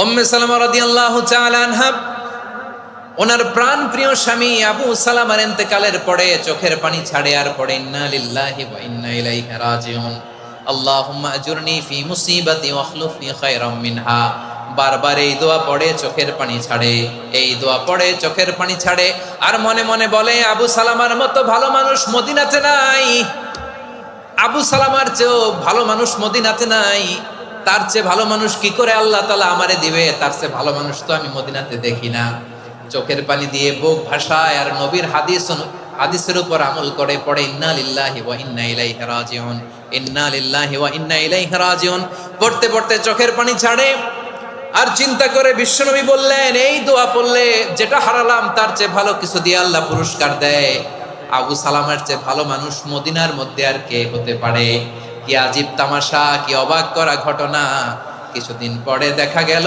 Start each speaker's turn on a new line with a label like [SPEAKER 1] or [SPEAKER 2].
[SPEAKER 1] উম্মে সালামা রাদিয়াল্লাহু তাআলা আনহা ওনার প্রাণ প্রিয় স্বামী আবু সালামার ইন্তেকালের পরে চোখের পানি ছাড়ে আর পড়ে ইন্না লিল্লাহি ওয়া ইন্না ইলাইহি রাজিউন আল্লাহুম্মা আজুরনি ফি মুসিবাতি ওয়াখলুফনি খায়রাম মিনহা। বারবার এই দোয়া পড়ে চোখের পানি ছাড়ে, এই দোয়া পড়ে চোখের পানি ছাড়ে, আর মনে মনে বলে আবু সালামার মতো ভালো মানুষ মদিনাতে নাই, আবু সালামার চেয়েও ভালো মানুষ মদিনাতে নাই, তার চেয়ে ভালো মানুষ কি করে আল্লাহ তাআলা আমারে দিবে, তার চেয়ে ভালো মানুষ তো আমি মদিনাতে দেখি না। চোখের পানি দিয়ে বুক ভাষায় আর নবীর হাদিসের উপর আমল করে পড়ে ইন্না লিল্লাহি ওয়া ইন্না ইলাইহি রাজিউন, ইন্না লিল্লাহি ওয়া ইন্না ইলাইহি রাজিউন। পড়তে পড়তে চোখের পানি ছাড়ে আর চিন্তা করে বিশ্বনবী বললেন, এই দোয়া পড়লে যেটা হারালাম তার চেয়ে ভালো কিছু দিয়ে আল্লাহ পুরস্কার দেয়। আবু সালামার চেয়ে ভালো মানুষ মদিনার মধ্যে আর কে হতে পারে? কি আজীব তামাশা, কি অবাক করা ঘটনা। কিছুদিন পরে দেখা গেল